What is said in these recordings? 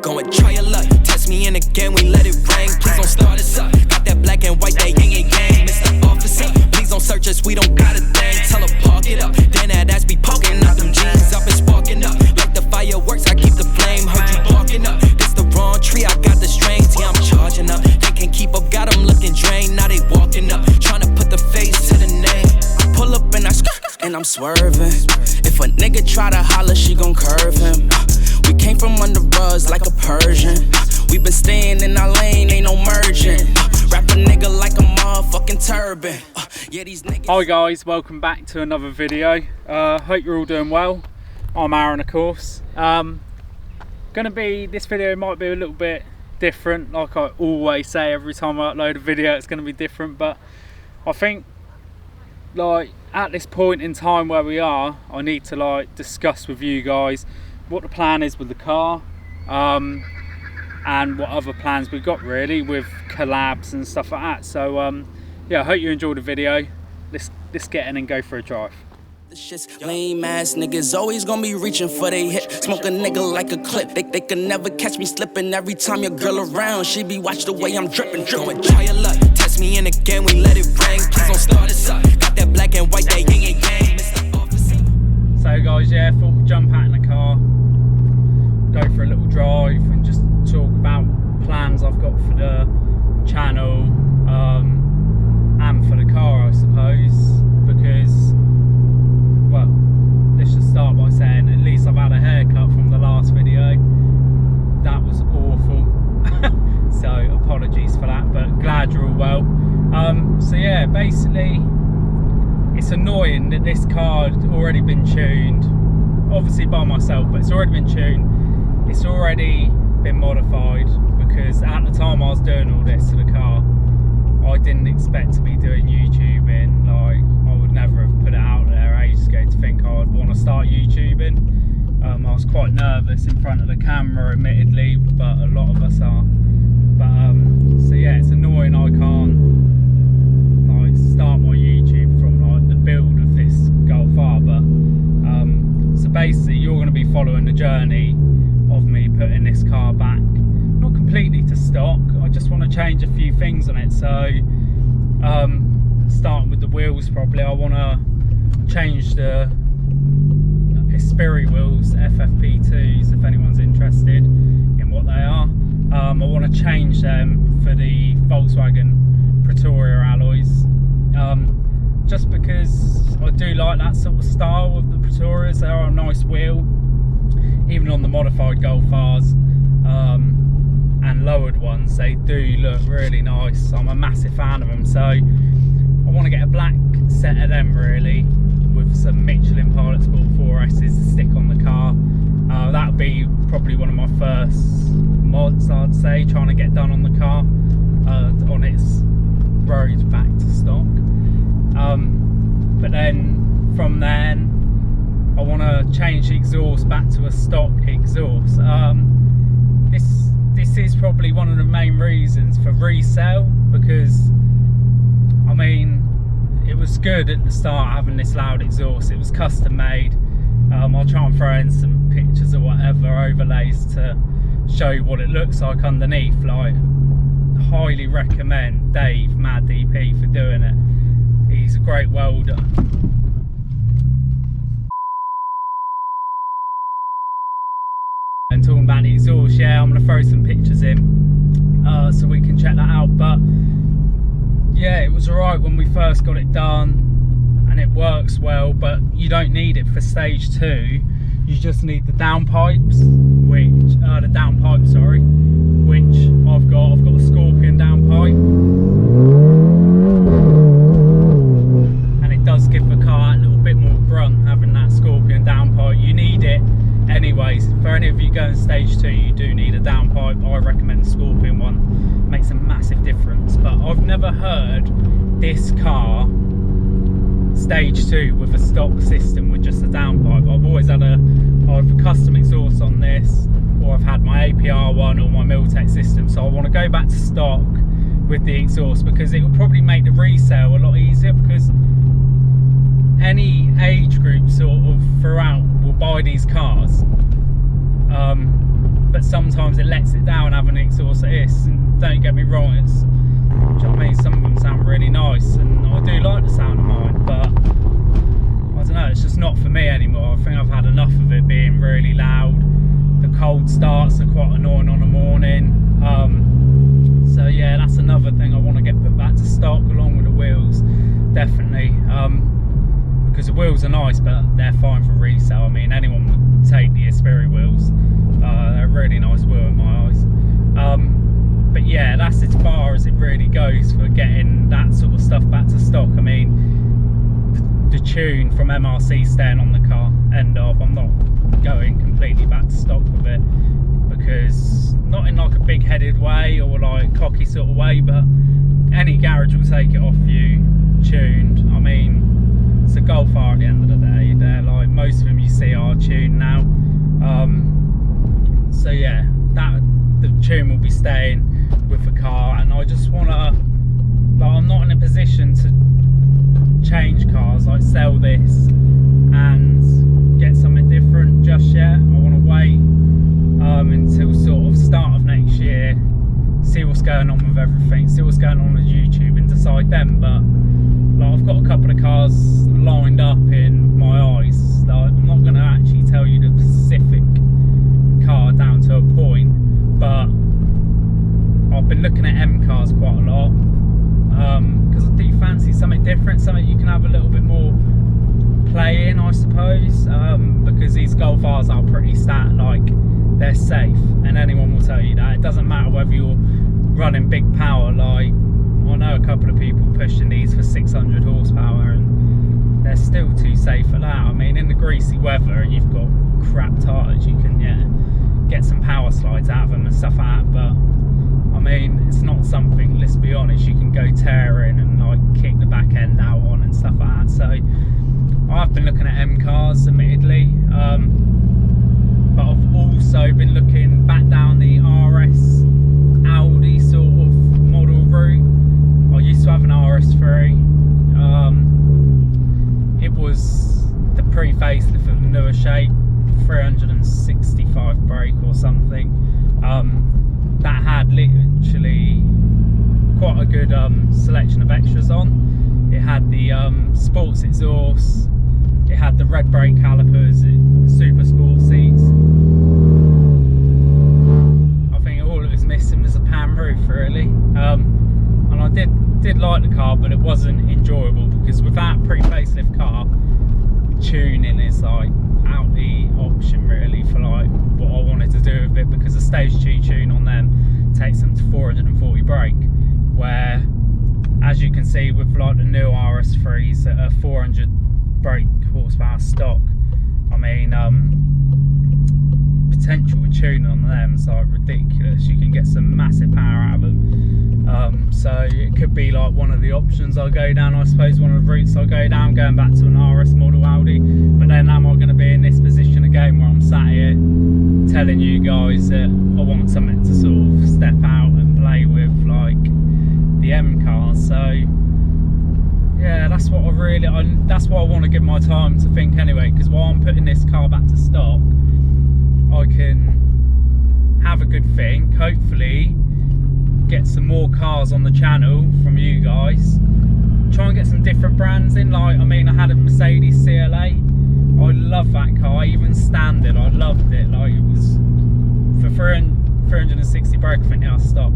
Go and try your luck, test me in again, we let it rain. Please don't start us up, got that black and white, that yang yang gang. Mr. Officer, please don't search us, we don't got a thing. Tell her park it up, then that ass be poking out them jeans up and sparking up. Like the fireworks, I keep the flame, heard you barking up. This the wrong tree, I got the strings, yeah I'm charging up. They can't keep up, got them looking drained, now they walking up. Trying to put the face to the name. I pull up and I and I'm swerving. If a nigga try to holler, she gon' curve him. We came from under rugs like a Persian. We been staying in our lane, ain't no merging. Wrap a nigga like a motherfucking turban. Yeah, these niggas. Hi guys, welcome back to another video. Hope you're all doing well. I'm Aaron, of course. This video might be a little bit different. Like I always say, every time I upload a video, it's gonna be different. But I think, like, at this point in time where we are, I need to like discuss with you guys what the plan is with the car, and what other plans we've got really with collabs and stuff like that. So yeah, I hope you enjoyed the video. Let's get in and go for a drive. This shit's lame ass niggas always gonna be reaching for they hit. Smoke a nigga like a clip. They can never catch me slipping. Every time your girl around, she be watch the way I'm dripping. Try your luck, test me in again, we let it rain. Please don't start us up. Got that black and white, that yang yang gang. Mr. Officer. So guys, yeah, thought we'd jump out in the car, go for a little drive and just talk about plans I've got for the channel, and for the car, I suppose, because, well, let's just start by saying at least I've had a haircut from the last video. That was awful. So apologies for that, but glad you're all well. So yeah, basically it's annoying that this car had already been tuned, obviously by myself, but it's already been tuned, it's already been modified, because at the time I was doing all this to the car, I didn't expect to be doing YouTubing. Like, I would never have put it out there ages ago to think I would want to start YouTubing. I was quite nervous in front of the camera, admittedly, but a lot of us are. But so yeah, it's annoying I can't like start my YouTube from like the build of this Golf R. But so basically you're going to be following the journey of me putting this car back, not completely to stock. I just want to change a few things on it. So starting with the wheels, probably I want to change the Esprit wheels, FFP2s, if anyone's interested in what they are. I want to change them for the Volkswagen Pretoria alloys, just because I do like that sort of style of the Pretorias. They are a nice wheel, even on the modified Golf Rs and lowered ones, they do look really nice. I'm a massive fan of them, so I want to get a black set of them really, with some Michelin Pilot Sport 4Ss to stick on the car. That would be probably one of my first mods, I'd say, trying to get done on the car, on its road back to stock. But then from then I want to change the exhaust back to a stock exhaust. This is probably one of the main reasons for resale, because I mean, it was good at the start having this loud exhaust. It was custom made. I'll try and throw in some pictures or whatever, overlays, to show you what it looks like underneath. Like, highly recommend Dave, Mad DP, for doing it. He's a great welder. And talking about the exhaust, yeah, I'm going to throw some pictures in so we can check that out. But yeah, it was alright when we first got it done, and it works well, but you don't need it for stage 2. You just need the downpipes, which I've got a Scorpion downpipe, and it does give the car a little bit more grunt having that Scorpion downpipe. You need it anyways. For any of you going stage 2, you do need a downpipe. I recommend again, the Scorpion one makes a massive difference. But I've never heard this car stage 2 with a stock system with just a downpipe. I've always had either custom exhaust on this, or I've had my APR one or my Milltek system. So I want to go back to stock with the exhaust, because it will probably make the resale a lot easier, because any age group sort of throughout will buy these cars, but sometimes it lets it down having an exhaust like this. And don't get me wrong, it's, do you know what I mean, some of them sound really nice and I do like the sound of mine, but I don't know, it's just not for me anymore. I think I've had enough of it being really loud. The cold starts are quite annoying on the morning. So yeah, that's another thing I want to get put back to stock, along with the wheels, definitely. Because the wheels are nice, but they're fine for resale. I mean, anyone would take the Esprit wheels. They're a really nice wheel in my eyes. But yeah, that's as far as it really goes for getting that sort of stuff back to stock. I mean, the tune from MRC staying on the car, end of. I'm not going completely back to stock with it, because not in like a big-headed way or like cocky sort of way, but any garage will take it off you tuned. I mean, it's a Golf R at the end of the day. They're like, most of them you see are tuned now. So yeah, the tune will be staying with the car, and I just want to, like, I'm not in a position to change cars, like sell this and get something different just yet. I want to wait until sort of start of next year, see what's going on with everything, see what's going on with YouTube, and decide then. But like, I've got a couple of cars lined up in my eyes. Like, I'm not going to actually tell you the specific car down to a point, but I've been looking at M cars quite a lot, because I do fancy something different, something you can have a little bit more play in, I suppose, because these Golf Rs are pretty like, they're safe, and anyone will tell you that. It doesn't matter whether you're running big power. Like, I know a couple of people pushing these for 600 horsepower and they're still too safe for that. I mean, in the greasy weather and you've got crap tyres, you can, yeah, get some power slides out of them and stuff like that, but I mean, it's not something, let's be honest, you can go tearing and like kick the back end out on and stuff like that. So I've been looking at M cars, admittedly, but I've also been looking back down the RS Audi sort of model route. I used to have an RS3. It was the pre-facelift of the newer shape, 365 brake or something. That had literally quite a good selection of extras on. It had the sports exhaust, it had the red brake calipers, super sport seats. I think all it was missing was a pan roof, really. And I did like the car, but it wasn't enjoyable, because with that pre-facelift car, tuning is like out the option really for like what I wanted to do with it, because the stage 2 tune on them takes them to 440 brake, where as you can see with like the new RS3s that are 400 brake horsepower stock, I mean, potential with tuning on them is like ridiculous. You can get some massive power out of them. So it could be like one of the options I'll go down, I suppose, one of the routes I'll go down, going back to an RS model Audi. But then am I going to be in this position again where I'm sat here telling you guys that I want something to sort of step out and play with, like the M cars? So yeah, that's what that's what I want to give my time to think anyway, because while I'm putting this car back to stock, I can have a good think, hopefully get some more cars on the channel from you guys, try and get some different brands in. Like, I mean, I had a Mercedes CLA, I love that car, even standard, I loved it. Like, it was for 360 brake, I think now stock,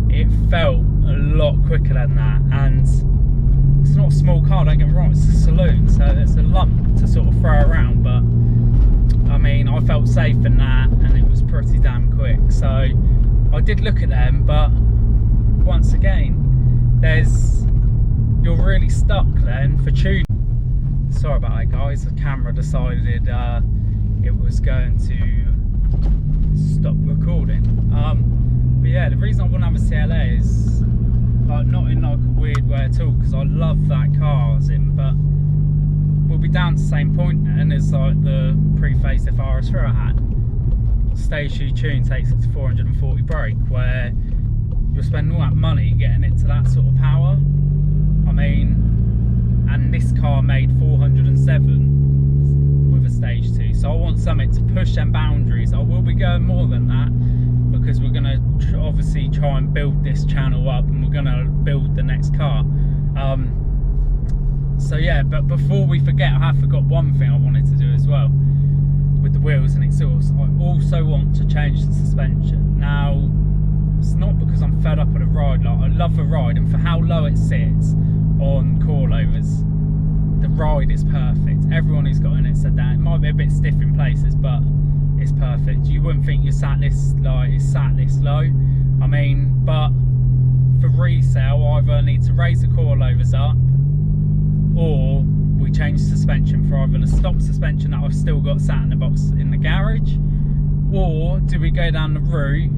it felt a lot quicker than that, and it's not a small car, don't get me wrong, it's a saloon, so it's a lump to sort of throw around, but I mean, I felt safe in that, and it was pretty damn quick. So I did look at them, but once again, you're really stuck then for tuning. Sorry about that, guys, the camera decided it was going to stop recording. But But yeah, the reason I want to have a CLA is like not in like a weird way at all, because I love that car I was in, but we'll be down to the same point then as like the pre-facelift RS3 I had. Stage 2 tune takes it to 440 brake, where you're spending all that money getting it to that sort of power. I mean, and this car made 407 with a stage 2, so I want something to push them boundaries. I will be going more than that, because we're going to obviously try and build this channel up, and we're going to build the next car. So yeah, but before we forget, I have forgot one thing I wanted to do as well with the wheels and exhaust. I also want to change the suspension. Now, it's not because I'm fed up with the ride. Like, I love the ride, and for how low it sits on coilovers, the ride is perfect. Everyone who's got in it said that. It might be a bit stiff in places, but it's perfect. You wouldn't think you're sat this like it's sat this low. I mean, but for resale, I either need to raise the coilovers up, or we change the suspension for either the stock suspension that I've still got sat in the box in the garage, or do we go down the route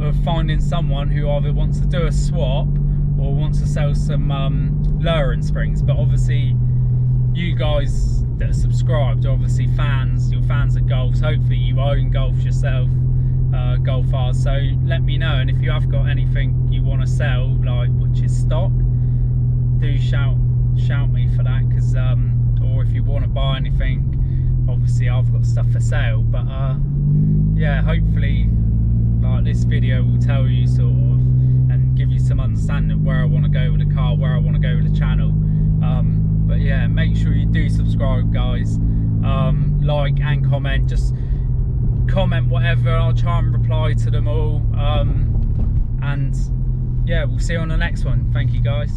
of finding someone who either wants to do a swap or wants to sell some lowering springs. But obviously you guys that are subscribed are obviously fans, you're fans of Golfs. Hopefully you own Golfs yourself, Golf R's, so let me know. And if you have got anything you want to sell, like which is stock, do shout me for that, because or if you want to buy anything, obviously I've got stuff for sale. But yeah, hopefully like this video will tell you sort of and give you some understanding of where I want to go with the car, where I want to go with the channel. But yeah, make sure you do subscribe, guys. Like and comment, just comment whatever, I'll try and reply to them all. And yeah, we'll see you on the next one. Thank you, guys.